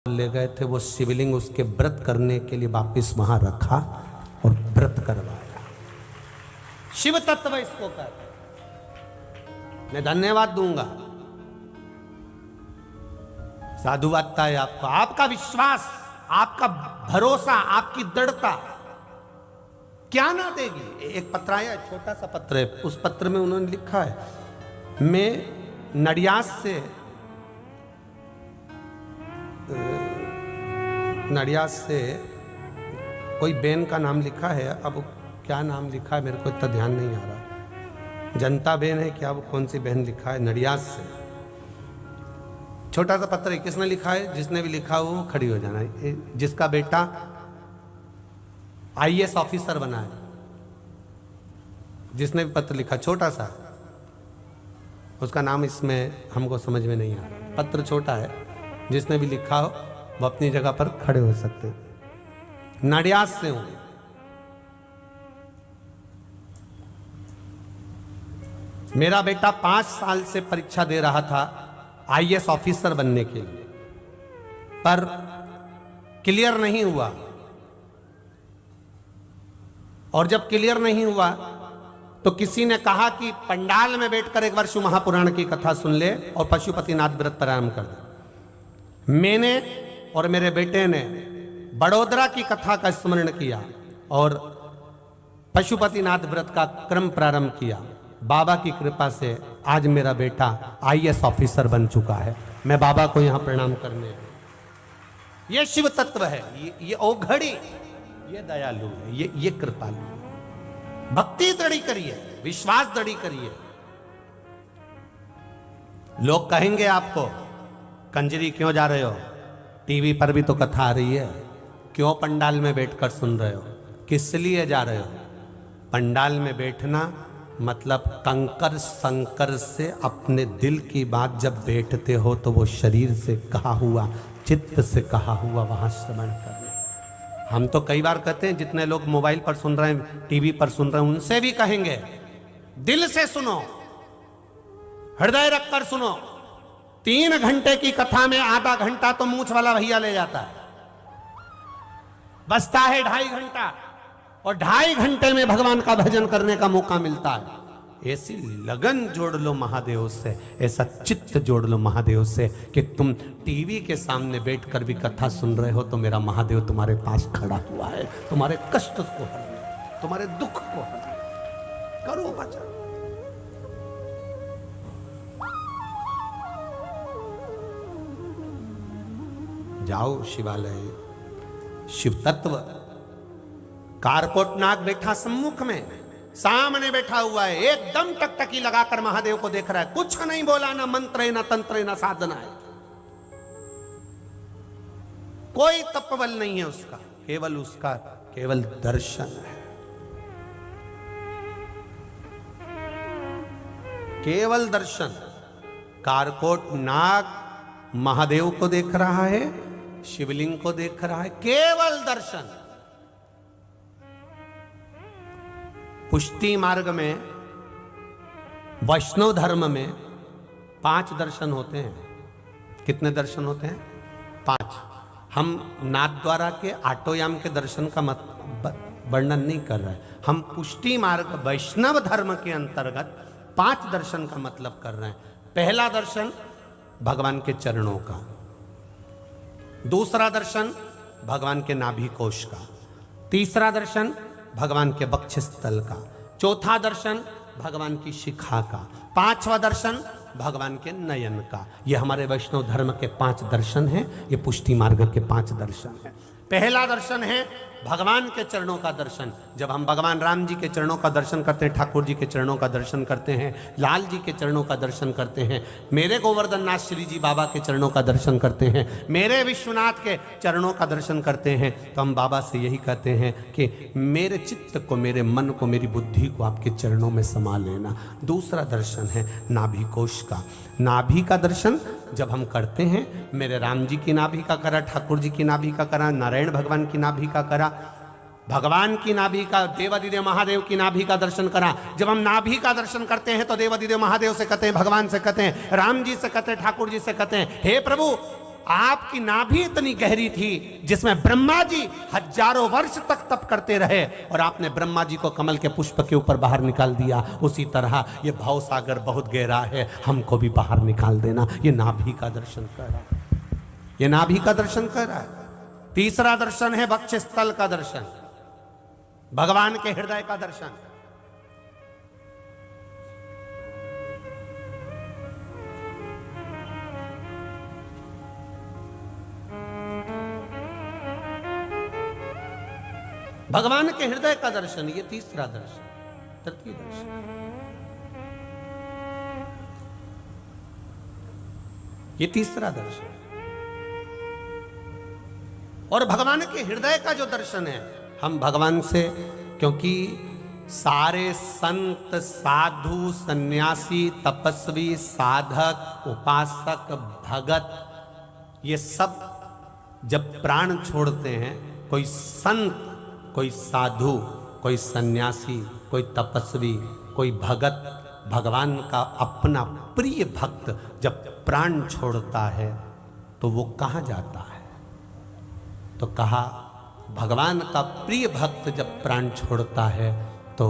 ले गए थे, वो शिवलिंग उसके व्रत करने के लिए वापिस वहां रखा और व्रत करवाया। शिव तत्व इसको कहते हैं। मैं धन्यवाद दूंगा, साधुवादता है आपका, आपका विश्वास, आपका भरोसा, आपकी दृढ़ता क्या ना देगी। एक पत्र आया, छोटा सा पत्र है, उस पत्र में उन्होंने लिखा है, मैं नडियाद से कोई बेन का नाम लिखा है, अब क्या नाम लिखा है मेरे को इतना ध्यान नहीं आ रहा, जनता बेन है क्या, वो कौन सी बहन लिखा है, नडियाद से छोटा सा पत्र है। किसने लिखा है? जिसने भी लिखा वो खड़ी हो जाना है। जिसका बेटा आईएएस ऑफिसर बना है, जिसने भी पत्र लिखा, छोटा सा, उसका नाम इसमें हमको समझ में नहीं आ रहा, पत्र छोटा है, जिसने भी लिखा हो वो अपनी जगह पर खड़े हो सकते हैं। नडियाद से हूं, मेरा बेटा 5 साल से परीक्षा दे रहा था आईएएस ऑफिसर बनने के लिए, पर क्लियर नहीं हुआ, और जब क्लियर नहीं हुआ तो किसी ने कहा कि पंडाल में बैठकर एक बार शिव महापुराण की कथा सुन ले और पशुपतिनाथ व्रत प्रारंभ कर दे। मैंने और मेरे बेटे ने बड़ोदरा की कथा का स्मरण किया और पशुपतिनाथ व्रत का क्रम प्रारंभ किया। बाबा की कृपा से आज मेरा बेटा आईएएस ऑफिसर बन चुका है। मैं बाबा को यहां प्रणाम करने, ये शिव तत्व है, ये औघड़ी, ये दयालु है, ये कृपालु है। भक्ति दृढ़ी करिए, विश्वास दृढ़ी करिए। लोग कहेंगे आपको, कंजरी क्यों जा रहे हो, टीवी पर भी तो कथा आ रही है, क्यों पंडाल में बैठकर सुन रहे हो, किस लिए जा रहे हो? पंडाल में बैठना मतलब कंकर संकर से अपने दिल की बात जब बैठते हो तो वो शरीर से कहा हुआ, चित्त से कहा हुआ वहां श्रवण करना। हम तो कई बार कहते हैं, जितने लोग मोबाइल पर सुन रहे हैं, टीवी पर सुन रहे हैं, उनसे भी कहेंगे दिल से सुनो, हृदय रखकर सुनो। 3 घंटे की कथा में आधा घंटा तो मूंछ वाला भैया ले जाता है, बचता है 2.5 घंटा, और 2.5 घंटे में भगवान का भजन करने का मौका मिलता है। ऐसी लगन जोड़ लो महादेव से, ऐसा चित्त जोड़ लो महादेव से कि तुम टीवी के सामने बैठकर भी कथा सुन रहे हो तो मेरा महादेव तुम्हारे पास खड़ा हुआ है, तुम्हारे कष्ट को हरने, तुम्हारे दुख को हरने। करो भजन। जाओ शिवालय, शिव तत्व। कारकोट नाग बैठा सम्मुख में, सामने बैठा हुआ है, एकदम टकटकी लगाकर महादेव को देख रहा है, कुछ नहीं बोला, ना मंत्र है, ना तंत्र है, ना साधना है, कोई तपबल नहीं है उसका, केवल दर्शन है, केवल दर्शन। कारकोट नाग महादेव को देख रहा है, शिवलिंग को देख रहा है, केवल दर्शन। पुष्टि मार्ग में, वैष्णव धर्म में 5 दर्शन होते हैं। कितने दर्शन होते हैं? 5। हम नाथद्वारा के आटोयाम के दर्शन का वर्णन नहीं कर रहे, हम पुष्टि मार्ग वैष्णव धर्म के अंतर्गत 5 दर्शन का मतलब कर रहे हैं। पहला दर्शन भगवान के चरणों का, दूसरा दर्शन भगवान के नाभि कोश का, तीसरा दर्शन भगवान के वक्षस्थल का, चौथा दर्शन भगवान की शिखा का, 5वां दर्शन भगवान के नयन का। ये हमारे वैष्णव धर्म के 5 दर्शन हैं, ये पुष्टि मार्ग के 5 दर्शन हैं। पहला दर्शन है भगवान के चरणों का दर्शन। जब हम भगवान राम जी के चरणों का दर्शन करते हैं, ठाकुर जी के चरणों का दर्शन करते हैं, लाल जी के चरणों का दर्शन करते हैं, मेरे गोवर्धन नाथ श्री जी बाबा के चरणों का दर्शन करते हैं, मेरे विश्वनाथ के चरणों का दर्शन करते हैं, तो हम बाबा से यही कहते हैं कि मेरे चित्त को, मेरे मन को, मेरी बुद्धि को आपके चरणों में समा लेना। दूसरा दर्शन है नाभि कोश का। नाभि का दर्शन जब हम करते हैं, मेरे राम जी की नाभि का करा, ठाकुर जी की नाभि का करा, नारायण भगवान की नाभि का करा, भगवान की नाभि का, देवादिदेव महादेव की नाभि का दर्शन करा। जब हम नाभि का दर्शन करते हैं तो देवादिदेव महादेव से कहते हैं, भगवान से कहते हैं, राम जी से कहते हैं, ठाकुर जी से कहते हैं, हे प्रभु आपकी नाभि इतनी गहरी थी जिसमें ब्रह्मा जी हजारों वर्ष तक तप करते रहे और आपने ब्रह्मा जी को कमल के पुष्प के ऊपर बाहर निकाल दिया। उसी तरह ये भव सागर बहुत गहरा है, हमको भी बाहर निकाल देना। ये नाभि का दर्शन कर रहा है, ये नाभि का दर्शन कर रहा है। तीसरा दर्शन है वक्षस्थल का दर्शन, भगवान के हृदय का दर्शन। भगवान के हृदय का दर्शन, ये तीसरा दर्शन। तृतीय दर्शन, ये तीसरा दर्शन। और भगवान के हृदय का जो दर्शन है, हम भगवान से, क्योंकि सारे संत साधु सन्यासी तपस्वी साधक उपासक भगत ये सब जब प्राण छोड़ते हैं, कोई संत कोई साधु कोई सन्यासी कोई तपस्वी कोई भगत, भगवान का अपना प्रिय भक्त जब प्राण छोड़ता है तो वो कहाँ जाता है? तो कहा भगवान का प्रिय भक्त जब प्राण छोड़ता है तो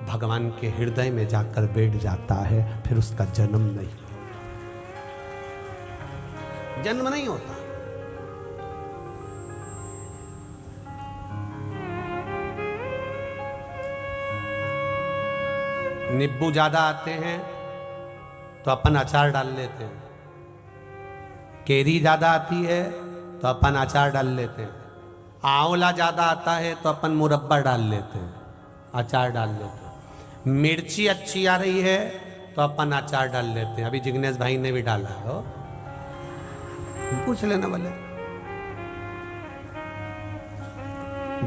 भगवान के हृदय में जाकर बैठ जाता है, फिर उसका जन्म नहीं, जन्म नहीं होता। नींबू ज्यादा आते हैं तो अपन अचार डाल लेते हैं, केरी ज्यादा आती है तो अपन अचार डाल लेते हैं, आंवला ज्यादा आता है तो अपन मुरब्बा डाल लेते हैं, अचार डाल लेते हैं, मिर्ची अच्छी आ रही है तो अपन अचार डाल लेते हैं। अभी जिग्नेश भाई ने भी डाला है, पूछ लेना बोले।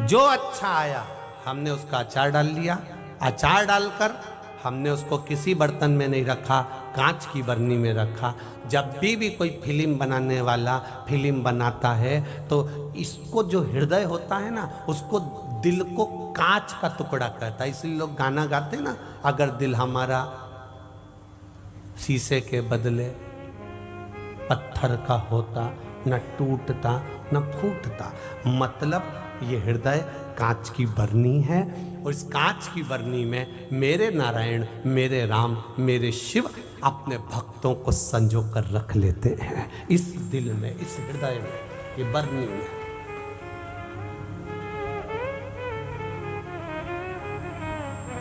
जो अच्छा आया हमने उसका अचार डाल लिया। अचार डालकर हमने उसको किसी बर्तन में नहीं रखा, कांच की बरनी में रखा। जब भी कोई फिल्म बनाने वाला फिल्म बनाता है तो इसको जो हृदय होता है ना, उसको दिल को कांच का टुकड़ा कहता है। इसलिए लोग गाना गाते ना, अगर दिल हमारा शीशे के बदले पत्थर का होता, न टूटता न फूटता। मतलब ये हृदय कांच की बरनी है और इस कांच की बरनी में मेरे नारायण, मेरे राम, मेरे शिव अपने भक्तों को संजो कर रख लेते हैं इस दिल में, इस हृदय में, ये बरनी में।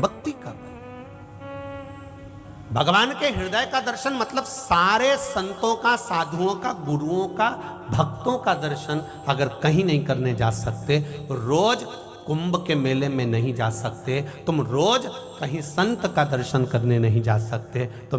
भक्ति का भगवान के हृदय का दर्शन मतलब सारे संतों का, साधुओं का, गुरुओं का, भक्तों का दर्शन अगर कहीं नहीं करने जा सकते, रोज कुंभ के मेले में नहीं जा सकते, तुम रोज कहीं संत का दर्शन करने नहीं जा सकते, तो